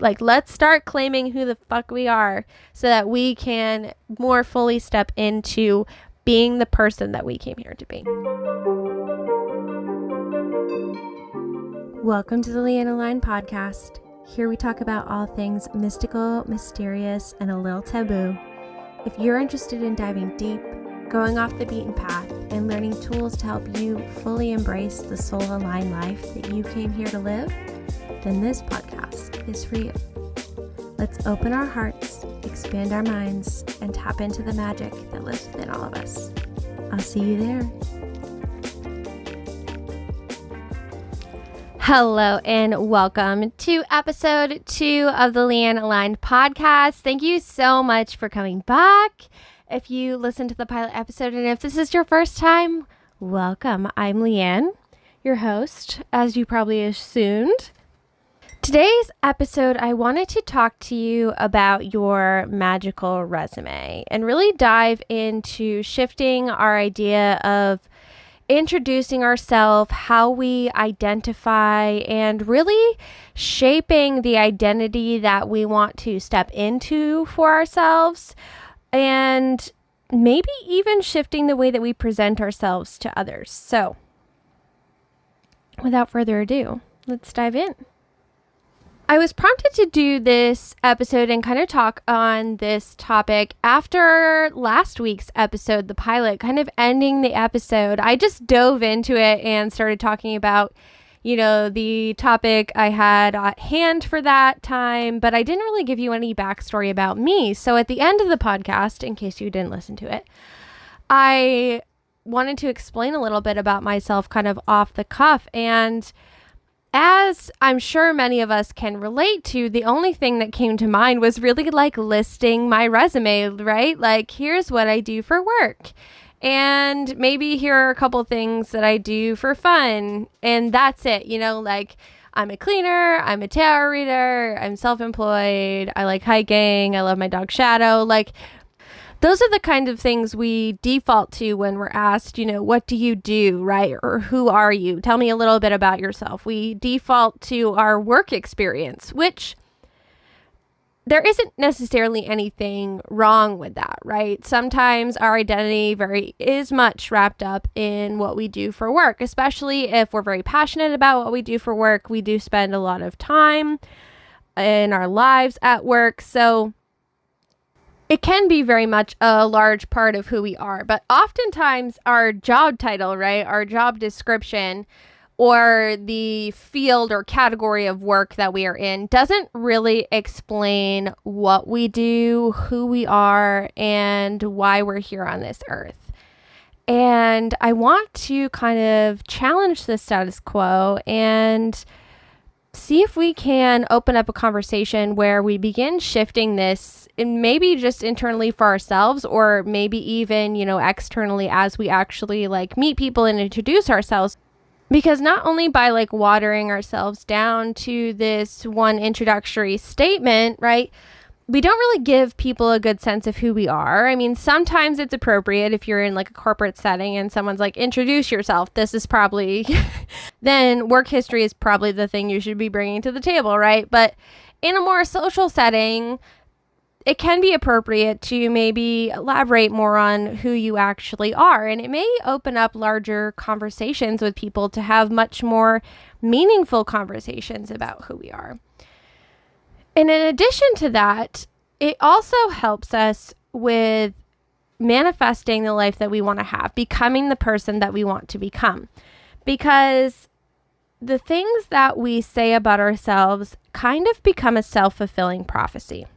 Like, let's start claiming who the fuck we are so that we can more fully step into being the person that we came here to be. Welcome to the Leanne Aligned Podcast. Here we talk about all things mystical, mysterious, and a little taboo. If you're interested in diving deep, going off the beaten path, and learning tools to help you fully embrace the soul-aligned life that you came here to live, then this podcast is for you. Let's open our hearts, expand our minds, and tap into the magic that lives within all of us. I'll see you there. Hello and welcome to episode 2 of the Leanne Aligned Podcast. Thank you so much for coming back. If you listened to the pilot episode, and if this is your first time, welcome. I'm Leanne, your host, as you probably assumed. Today's episode, I wanted to talk to you about your magical resume and really dive into shifting our idea of introducing ourselves, how we identify, and really shaping the identity that we want to step into for ourselves, and maybe even shifting the way that we present ourselves to others. So, without further ado, let's dive in. I was prompted to do this episode and kind of talk on this topic after last week's episode, the pilot, kind of ending the episode. I just dove into it and started talking about, the topic I had at hand for that time, but I didn't really give you any backstory about me. So at the end of the podcast, in case you didn't listen to it, I wanted to explain a little bit about myself kind of off the cuff. And as I'm sure many of us can relate to, the only thing that came to mind was really like listing my resume, right? Like, here's what I do for work. And maybe here are a couple things that I do for fun. And that's it. Like, I'm a cleaner, I'm a tarot reader, I'm self-employed, I like hiking, I love my dog Shadow. Like, those are the kind of things we default to when we're asked, what do you do, right? Or who are you? Tell me a little bit about yourself. We default to our work experience, which there isn't necessarily anything wrong with that, right? Sometimes our identity is much wrapped up in what we do for work, especially if we're very passionate about what we do for work. We do spend a lot of time in our lives at work. So it can be very much a large part of who we are, but oftentimes our job title, right, our job description, or the field or category of work that we are in doesn't really explain what we do, who we are, and why we're here on this earth. And I want to kind of challenge the status quo and see if we can open up a conversation where we begin shifting this, and maybe just internally for ourselves, or maybe even, externally as we actually meet people and introduce ourselves. Because not only by watering ourselves down to this one introductory statement, right, we don't really give people a good sense of who we are. I mean, sometimes it's appropriate if you're in a corporate setting and someone's like, introduce yourself. This is probably, then work history is probably the thing you should be bringing to the table, right? But in a more social setting, it can be appropriate to maybe elaborate more on who you actually are. And it may open up larger conversations with people to have much more meaningful conversations about who we are. And in addition to that, it also helps us with manifesting the life that we want to have, becoming the person that we want to become. Because the things that we say about ourselves kind of become a self-fulfilling prophecy.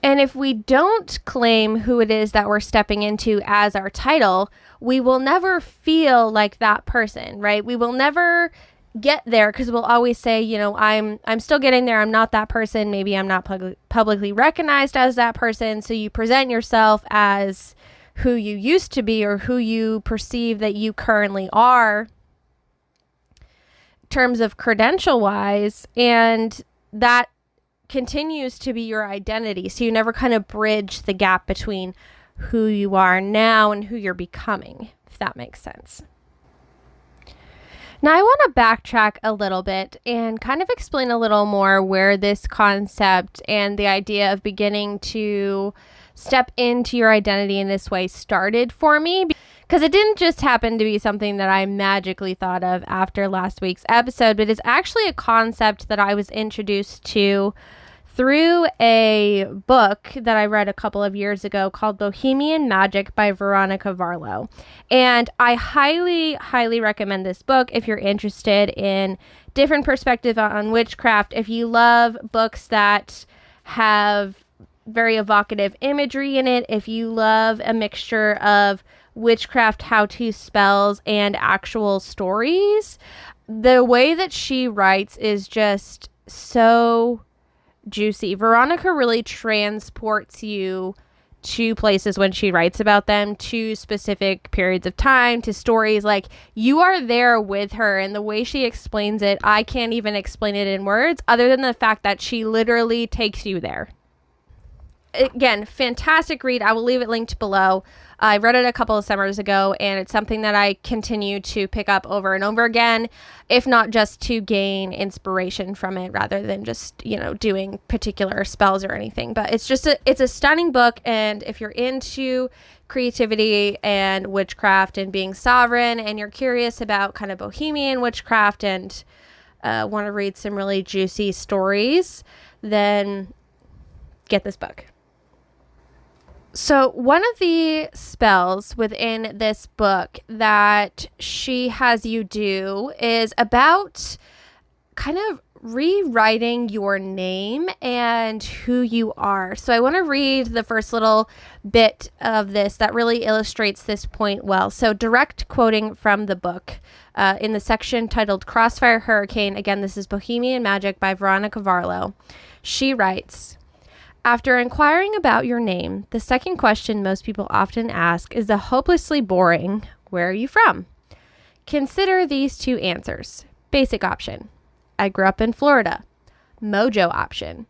And if we don't claim who it is that we're stepping into as our title, we will never feel like that person, right? We will never get there because we'll always say, I'm still getting there. I'm not that person. Maybe I'm not publicly recognized as that person. So you present yourself as who you used to be or who you perceive that you currently are in terms of credential wise. And that continues to be your identity. So you never kind of bridge the gap between who you are now and who you're becoming, if that makes sense. Now, I want to backtrack a little bit and kind of explain a little more where this concept and the idea of beginning to step into your identity in this way started for me. Because it didn't just happen to be something that I magically thought of after last week's episode, but it's actually a concept that I was introduced to through a book that I read a couple of years ago called Bohemian Magic by Veronica Varlow. And I highly, highly recommend this book if you're interested in different perspective on witchcraft. If you love books that have very evocative imagery in it, if you love a mixture of witchcraft how-to spells and actual stories, the way that she writes is just so juicy. Veronica really transports you to places when she writes about them, to specific periods of time, to stories. Like, you are there with her, and the way she explains it, I can't even explain it in words other than the fact that she literally takes you there. Again, fantastic read. I will leave it linked below. I read it a couple of summers ago, and it's something that I continue to pick up over and over again, if not just to gain inspiration from it rather than just, doing particular spells or anything. But it's a stunning book, and if you're into creativity and witchcraft and being sovereign, and you're curious about kind of bohemian witchcraft and want to read some really juicy stories, then get this book. So one of the spells within this book that she has you do is about kind of rewriting your name and who you are. So I want to read the first little bit of this that really illustrates this point well. So direct quoting from the book in the section titled Crossfire Hurricane. Again, this is Bohemian Magic by Veronica Varlow. She writes, after inquiring about your name, the second question most people often ask is the hopelessly boring, where are you from? Consider these two answers. Basic option, I grew up in Florida. Mojo option,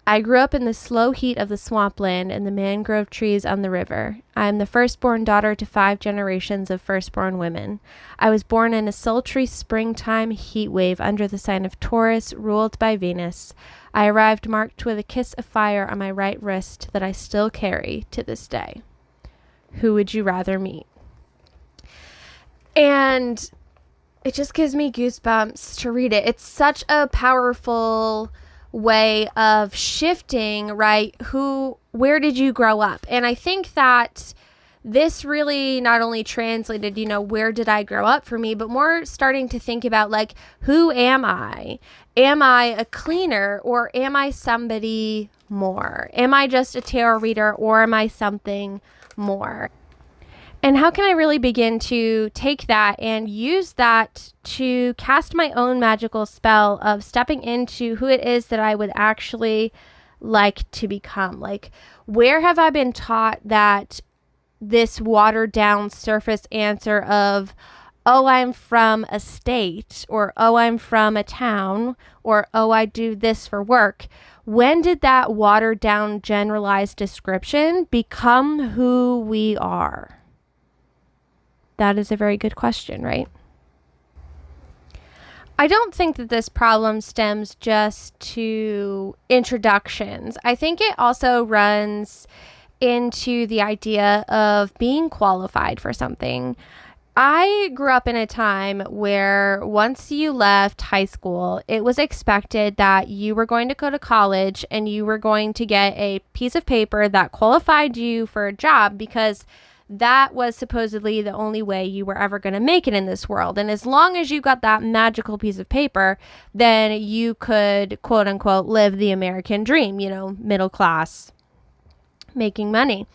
I grew up in the slow heat of the swampland and the mangrove trees on the river. I am the firstborn daughter to 5 generations of firstborn women. I was born in a sultry springtime heat wave under the sign of Taurus, ruled by Venus. I arrived marked with a kiss of fire on my right wrist that I still carry to this day. Who would you rather meet? And it just gives me goosebumps to read it. It's such a powerful way of shifting, right? Where did you grow up? And I think that this really not only translated, where did I grow up for me, but more starting to think about, like, who am I? Am I a cleaner, or am I somebody more? Am I just a tarot reader, or am I something more? And how can I really begin to take that and use that to cast my own magical spell of stepping into who it is that I would actually like to become? Like, where have I been taught that this watered down surface answer of, oh, I'm from a state, or oh, I'm from a town, or oh, I do this for work? When did that watered down generalized description become who we are? That is a very good question, right? I don't think that this problem stems just to introductions. I think it also runs into the idea of being qualified for something. I grew up in a time where once you left high school, it was expected that you were going to go to college and you were going to get a piece of paper that qualified you for a job, because that was supposedly the only way you were ever going to make it in this world. And as long as you got that magical piece of paper, then you could, quote unquote, live the American dream, middle class, making money.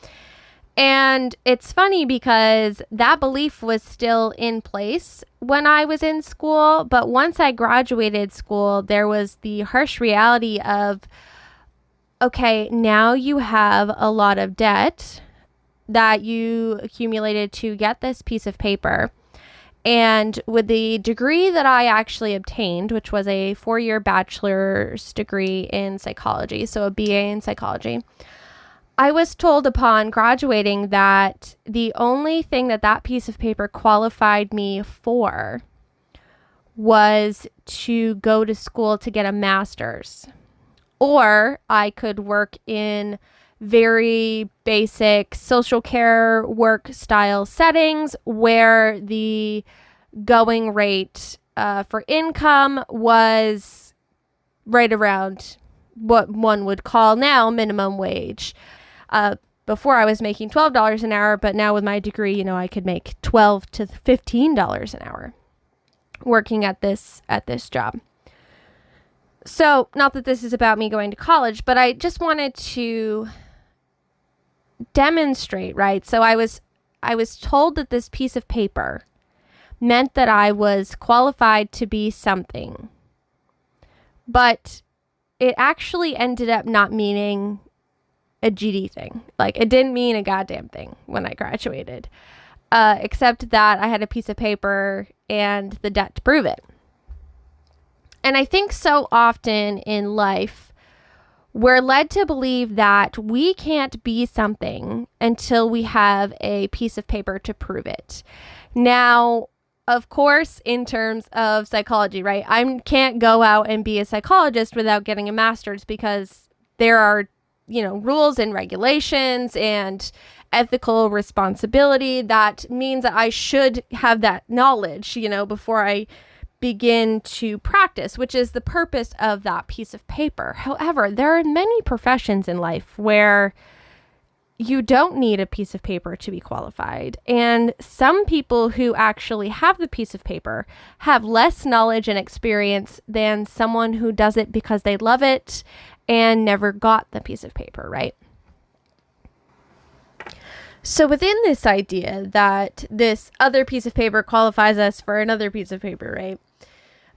And it's funny because that belief was still in place when I was in school. But once I graduated school, there was the harsh reality of, okay, now you have a lot of debt that you accumulated to get this piece of paper. And with the degree that I actually obtained, which was a 4-year bachelor's degree in psychology, so a BA in psychology, I was told upon graduating that the only thing that piece of paper qualified me for was to go to school to get a master's. Or I could work in very basic social care work style settings where the going rate for income was right around what one would call now minimum wage. Before I was making $12 an hour, but now with my degree, I could make $12 to $15 an hour working at this job. So, not that this is about me going to college, but I just wanted to demonstrate, right? So I was told that this piece of paper meant that I was qualified to be something, but it actually ended up not meaning a GD thing. Like, it didn't mean a goddamn thing when I graduated, except that I had a piece of paper and the debt to prove it. And I think so often in life, we're led to believe that we can't be something until we have a piece of paper to prove it. Now, of course, in terms of psychology, right? I can't go out and be a psychologist without getting a master's because there are, rules and regulations and ethical responsibility that means that I should have that knowledge, before I begin to practice, which is the purpose of that piece of paper. However, there are many professions in life where you don't need a piece of paper to be qualified. And some people who actually have the piece of paper have less knowledge and experience than someone who does it because they love it and never got the piece of paper, right? So within this idea that this other piece of paper qualifies us for another piece of paper, right?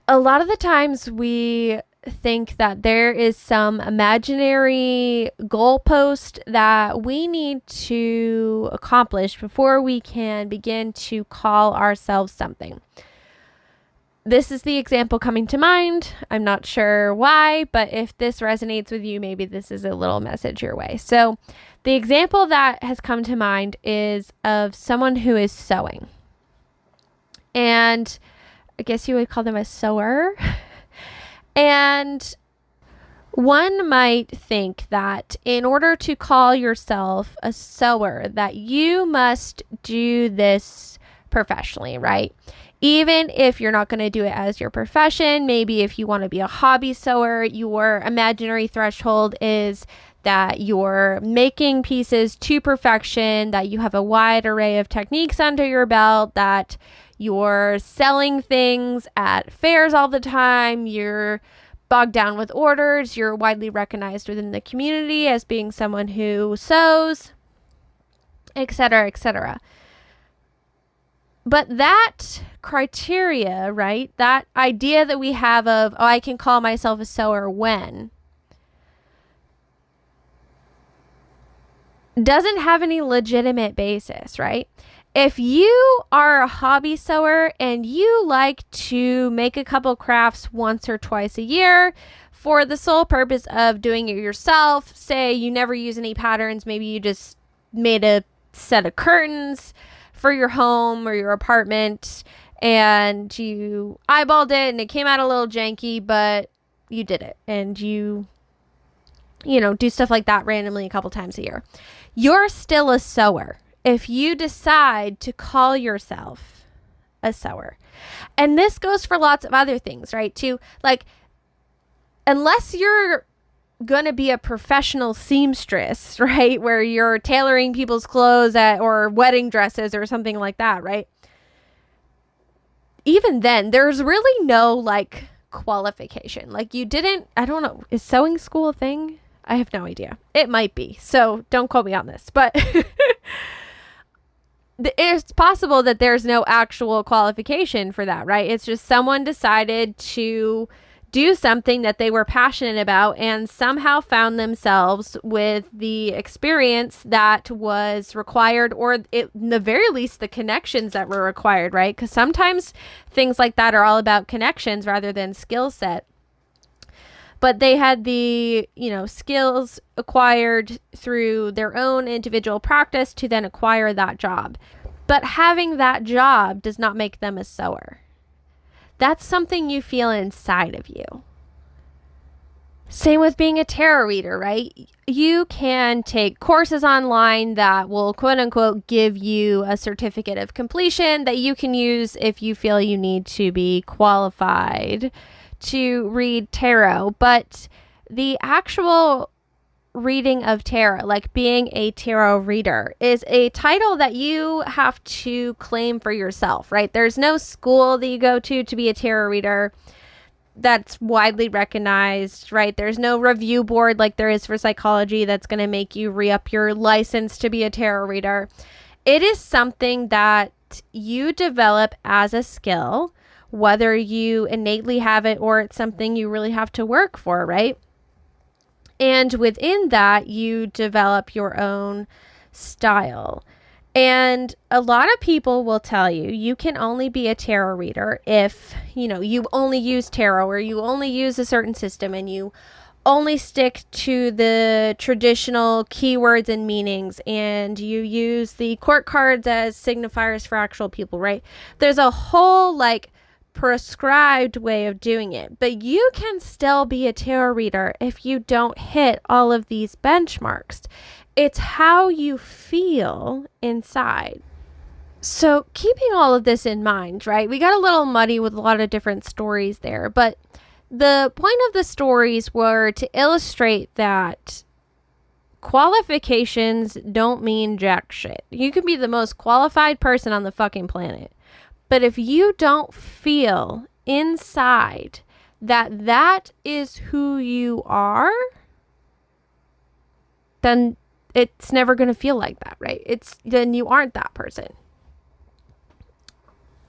A lot of the times we think that there is some imaginary goalpost that we need to accomplish before we can begin to call ourselves something. This is the example coming to mind. I'm not sure why, but if this resonates with you, maybe this is a little message your way. So the example that has come to mind is of someone who is sewing. And I guess you would call them a sewer. And one might think that in order to call yourself a sewer, that you must do this professionally, right? Even if you're not going to do it as your profession, maybe if you want to be a hobby sewer, your imaginary threshold is that you're making pieces to perfection, that you have a wide array of techniques under your belt, that you're selling things at fairs all the time, you're bogged down with orders, you're widely recognized within the community as being someone who sews, etc., etc. But that criteria, right, that idea that we have of, I can call myself a sewer when, doesn't have any legitimate basis, right? If you are a hobby sewer and you like to make a couple crafts once or twice a year for the sole purpose of doing it yourself, say you never use any patterns, maybe you just made a set of curtains for your home or your apartment and you eyeballed it and it came out a little janky, but you did it and you do stuff like that randomly a couple times a year. You're still a sewer if you decide to call yourself a sewer. And this goes for lots of other things, right? Too, like, unless you're gonna be a professional seamstress, right, where you're tailoring people's clothes or wedding dresses or something like that, right? Even then, there's really no qualification. I don't know, is sewing school a thing? I have no idea. It might be, so don't quote me on this, but it's possible that there's no actual qualification for that, right? It's just someone decided to do something that they were passionate about and somehow found themselves with the experience that was required, or in the very least the connections that were required, right? Because sometimes things like that are all about connections rather than skill set. But they had the, skills acquired through their own individual practice to then acquire that job. But having that job does not make them a sewer. That's something you feel inside of you. Same with being a tarot reader, right? You can take courses online that will quote unquote give you a certificate of completion that you can use if you feel you need to be qualified to read tarot. But the actual reading of tarot, like being a tarot reader, is a title that you have to claim for yourself, right? There's no school that you go to be a tarot reader that's widely recognized, right? There's no review board like there is for psychology that's going to make you re-up your license to be a tarot reader. It is something that you develop as a skill, whether you innately have it or it's something you really have to work for, right? And within that, you develop your own style. And a lot of people will tell you, you can only be a tarot reader if, you only use tarot or you only use a certain system and you only stick to the traditional keywords and meanings and you use the court cards as signifiers for actual people, right? There's a whole prescribed way of doing it, but you can still be a tarot reader if you don't hit all of these benchmarks. It's how you feel inside. So keeping all of this in mind, right? We got a little muddy with a lot of different stories there, but the point of the stories were to illustrate that qualifications don't mean jack shit. You can be the most qualified person on the fucking planet, but if you don't feel inside that that is who you are, then it's never going to feel like that, right? Then you aren't that person,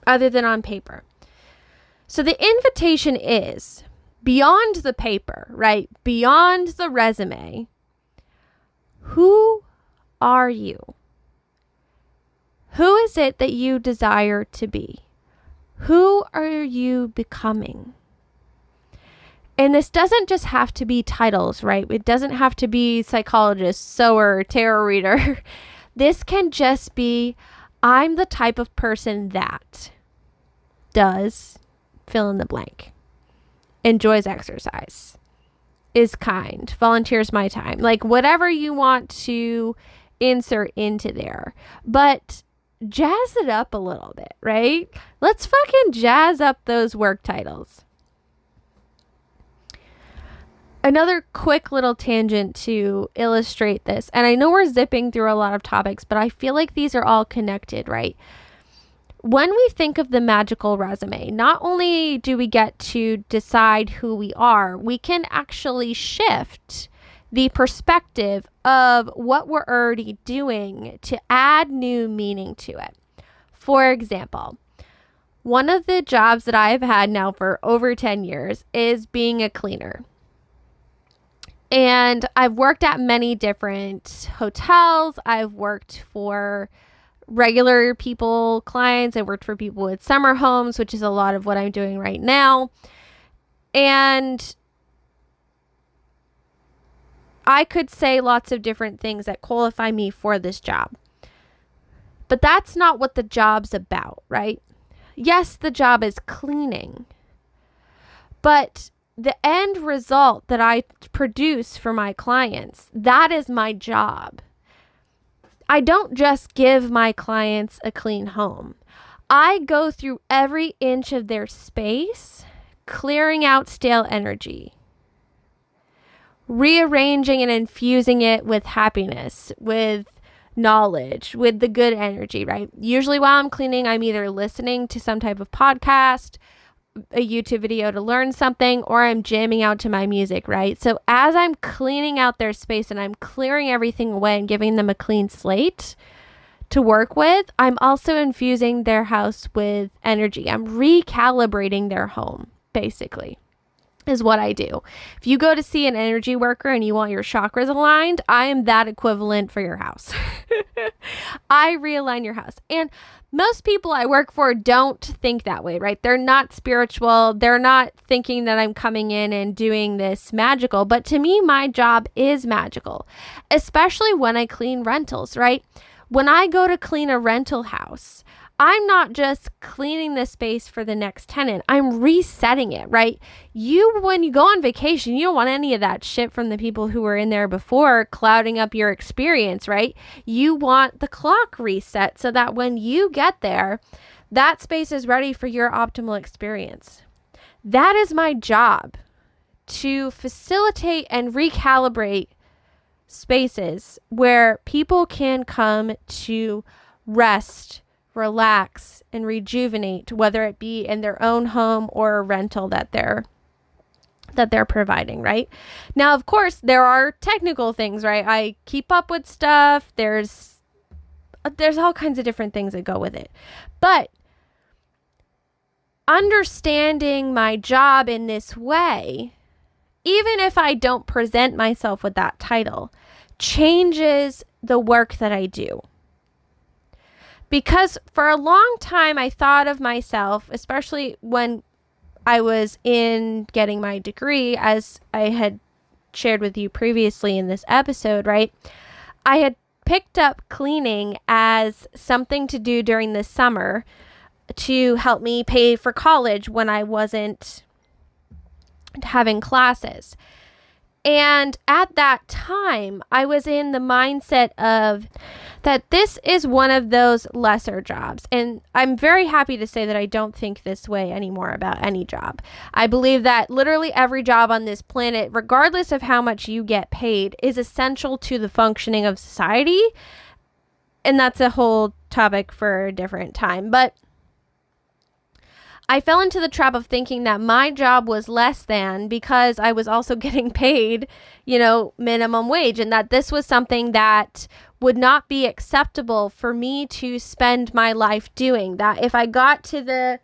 other than on paper. So the invitation is beyond the paper, right? Beyond the resume. Who are you? Who is it that you desire to be? Who are you becoming? And this doesn't just have to be titles, right? It doesn't have to be psychologist, sewer, tarot reader. This can just be, I'm the type of person that does fill in the blank, enjoys exercise, is kind, volunteers my time, whatever you want to insert into there. But jazz it up a little bit, right? Let's fucking jazz up those work titles. Another quick little tangent to illustrate this, and I know we're zipping through a lot of topics, but I feel like these are all connected, right? When we think of the magical resume, not only do we get to decide who we are, we can actually shift the perspective of what we're already doing to add new meaning to it. For example, one of the jobs that I've had now for over 10 years is being a cleaner. And I've worked at many different hotels. I've worked for regular people, clients. I worked for people with summer homes, which is a lot of what I'm doing right now. And I could say lots of different things that qualify me for this job. But that's not what the job's about, right? Yes, the job is cleaning. But the end result that I produce for my clients, that is my job. I don't just give my clients a clean home. I go through every inch of their space, clearing out stale energy, rearranging and infusing it with happiness, with knowledge, with the good energy, right? Usually while I'm cleaning, I'm either listening to some type of podcast, a YouTube video to learn something, or I'm jamming out to my music, right? So as I'm cleaning out their space and I'm clearing everything away and giving them a clean slate to work with, I'm also infusing their house with energy. I'm recalibrating their home, basically, is what I do. If you go to see an energy worker and you want your chakras aligned, I am that equivalent for your house. I realign your house. And most people I work for don't think that way, right? They're not spiritual. They're not thinking that I'm coming in and doing this magical. But to me, my job is magical, especially when I clean rentals, right? When I go to clean a rental house, I'm not just cleaning the space for the next tenant. I'm resetting it, right? When you go on vacation, you don't want any of that shit from the people who were in there before clouding up your experience, right? You want the clock reset so that when you get there, that space is ready for your optimal experience. That is my job, to facilitate and recalibrate spaces where people can come to rest, relax, and rejuvenate, whether it be in their own home or a rental that they're providing, right? Now, of course, there are technical things, right? I keep up with stuff. There's all kinds of different things that go with it. But understanding my job in this way, even if I don't present myself with that title, changes the work that I do. Because for a long time, I thought of myself, especially when I was in getting my degree, as I had shared with you previously in this episode, right? I had picked up cleaning as something to do during the summer to help me pay for college when I wasn't having classes. And at that time, I was in the mindset of that this is one of those lesser jobs. And I'm very happy to say that I don't think this way anymore about any job. I believe that literally every job on this planet, regardless of how much you get paid, is essential to the functioning of society. And that's a whole topic for a different time. But I fell into the trap of thinking that my job was less than because I was also getting paid, minimum wage, and that this was something that would not be acceptable for me to spend my life doing. That if I got to the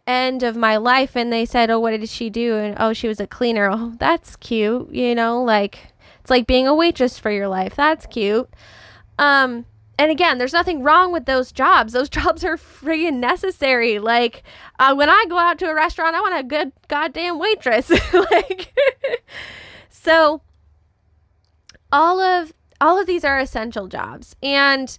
end of my life and they said, "Oh, what did she do?" And, "Oh, she was a cleaner." "Oh, that's cute." It's like being a waitress for your life. That's cute. And again, there's nothing wrong with those jobs. Those jobs are friggin' necessary. When I go out to a restaurant, I want a good goddamn waitress. So all of these are essential jobs. And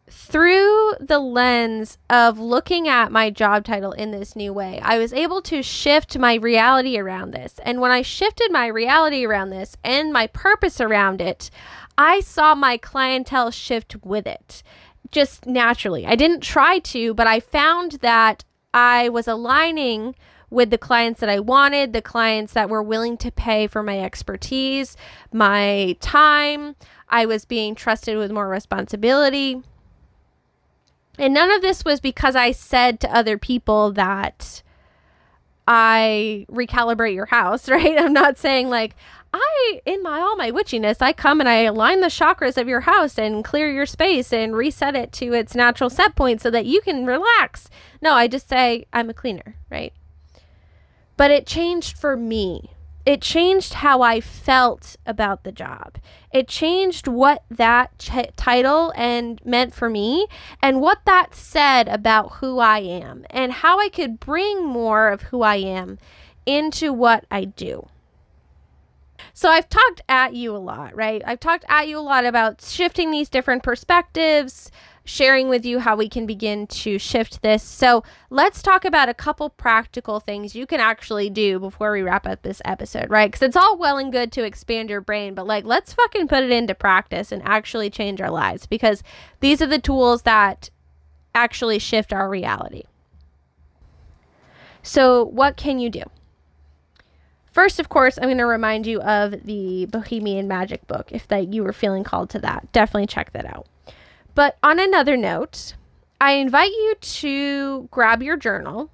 through the lens of looking at my job title in this new way, I was able to shift my reality around this. And when I shifted my reality around this and my purpose around it, I saw my clientele shift with it just naturally. I didn't try to, but I found that I was aligning with the clients that I wanted, the clients that were willing to pay for my expertise, my time. I was being trusted with more responsibility. And none of this was because I said to other people that I recalibrate your house, right? I'm not saying in all my witchiness, I come and I align the chakras of your house and clear your space and reset it to its natural set point so that you can relax. No, I just say I'm a cleaner, right? But it changed for me. It changed how I felt about the job. It changed what that title meant for me and what that said about who I am and how I could bring more of who I am into what I do. So I've talked at you a lot, right? I've talked at you a lot about shifting these different perspectives, sharing with you how we can begin to shift this. So let's talk about a couple practical things you can actually do before we wrap up this episode, right? Because it's all well and good to expand your brain, but let's fucking put it into practice and actually change our lives, because these are the tools that actually shift our reality. So what can you do? First, of course, I'm going to remind you of the Bohemian Magic book. If you were feeling called to that, definitely check that out. But on another note, I invite you to grab your journal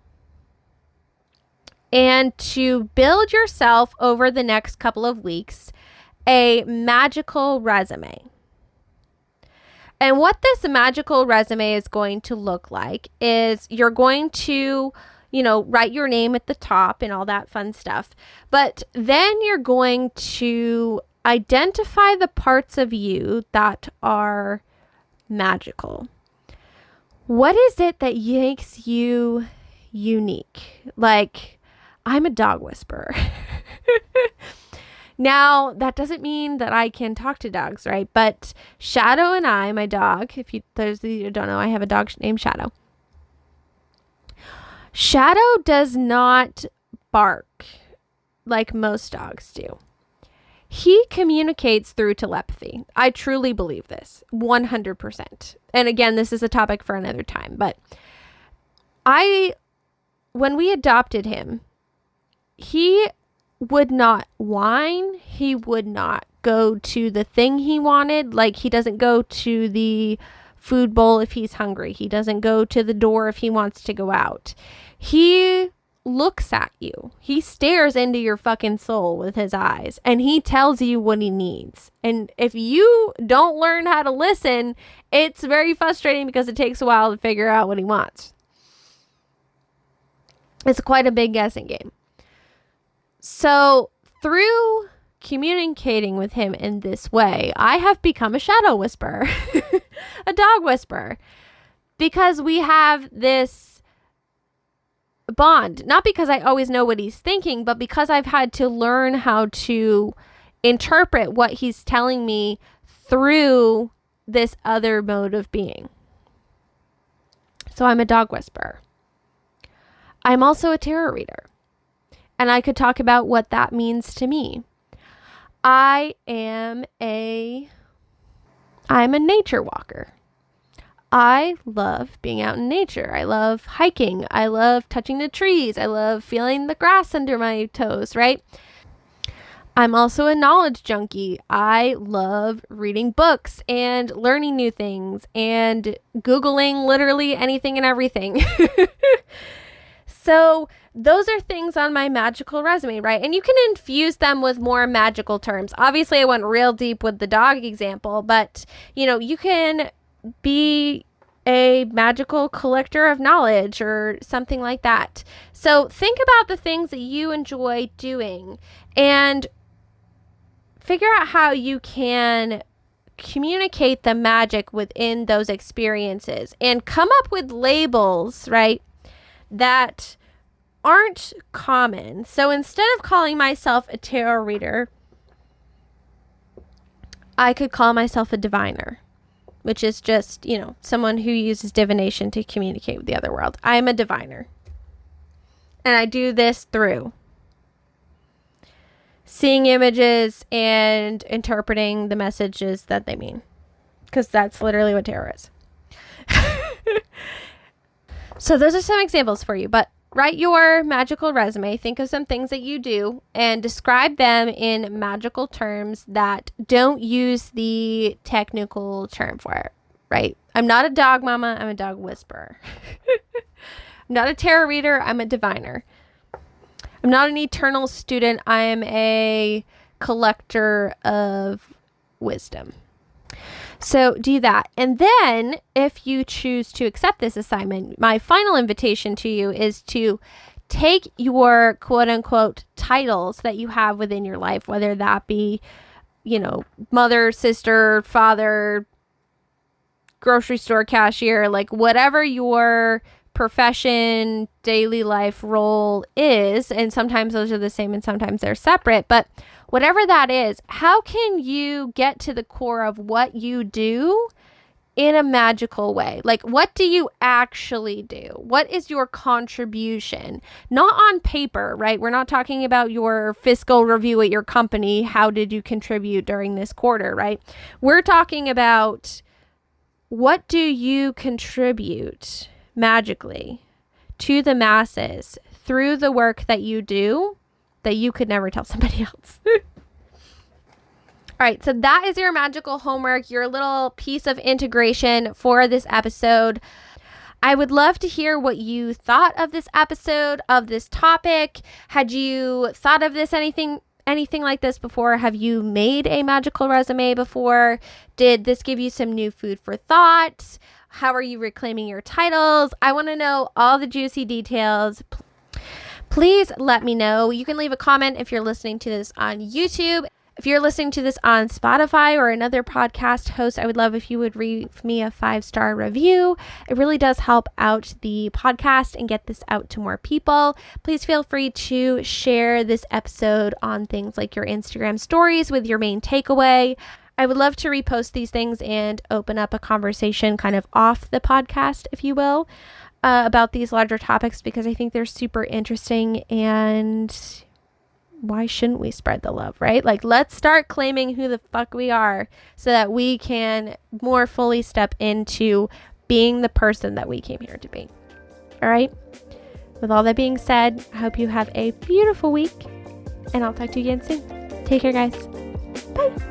and to build yourself over the next couple of weeks a magical resume. And what this magical resume is going to look like is you're going to write your name at the top and all that fun stuff. But then you're going to identify the parts of you that are magical. What is it that makes you unique? I'm a dog whisperer. Now, that doesn't mean that I can talk to dogs, right? But Shadow and I, my dog, those of you who don't know, I have a dog named Shadow. Shadow does not bark like most dogs do. He communicates through telepathy. I truly believe this, 100%. And again, this is a topic for another time. But when we adopted him, he would not whine. He would not go to the thing he wanted. Like, he doesn't go to the food bowl if he's hungry. He doesn't go to the door if he wants to go out. He looks at you. He stares into your fucking soul with his eyes, and he tells you what he needs. And if you don't learn how to listen, it's very frustrating because it takes a while to figure out what he wants. It's quite a big guessing game. So through communicating with him in this way, I have become a shadow whisperer, a dog whisperer, because we have this bond. Not because I always know what he's thinking, but because I've had to learn how to interpret what he's telling me through this other mode of being. So I'm a dog whisperer. I'm also a tarot reader. And I could talk about what that means to me. I'm a nature walker. I love being out in nature. I love hiking. I love touching the trees. I love feeling the grass under my toes, right? I'm also a knowledge junkie. I love reading books and learning new things and Googling literally anything and everything. So those are things on my magical resume, right? And you can infuse them with more magical terms. Obviously, I went real deep with the dog example, but you can be a magical collector of knowledge or something like that. So think about the things that you enjoy doing and figure out how you can communicate the magic within those experiences and come up with labels, right, that aren't common. So instead of calling myself a tarot reader, I could call myself a diviner, which is just, someone who uses divination to communicate with the other world. I'm a diviner. And I do this through seeing images and interpreting the messages that they mean. Because that's literally what tarot is. So those are some examples for you, but write your magical resume. Think of some things that you do and describe them in magical terms that don't use the technical term for it, right? I'm not a dog mama. I'm a dog whisperer. I'm not a tarot reader. I'm a diviner. I'm not an eternal student. I am a collector of wisdom. So do that. And then if you choose to accept this assignment, my final invitation to you is to take your quote unquote titles that you have within your life, whether that be, mother, sister, father, grocery store cashier, like whatever your profession, daily life role is. And sometimes those are the same and sometimes they're separate, but whatever that is, how can you get to the core of what you do in a magical way? Like, what do you actually do? What is your contribution? Not on paper, right? We're not talking about your fiscal review at your company. How did you contribute during this quarter, right? We're talking about what do you contribute magically to the masses through the work that you do that you could never tell somebody else. All right, so that is your magical homework, your little piece of integration for this episode. I would love to hear what you thought of this episode, of this topic. Had you thought of this anything like this before? Have you made a magical resume before? Did this give you some new food for thought? How are you reclaiming your titles? I want to know all the juicy details. Please let me know. You can leave a comment if you're listening to this on YouTube. If you're listening to this on Spotify or another podcast host, I would love if you would leave me a 5-star review. It really does help out the podcast and get this out to more people. Please feel free to share this episode on things like your Instagram stories with your main takeaway. I would love to repost these things and open up a conversation kind of off the podcast, if you will, about these larger topics, because I think they're super interesting, and why shouldn't we spread the love, right? Like, let's start claiming who the fuck we are so that we can more fully step into being the person that we came here to be. All right. With all that being said, I hope you have a beautiful week, and I'll talk to you again soon. Take care, guys. Bye.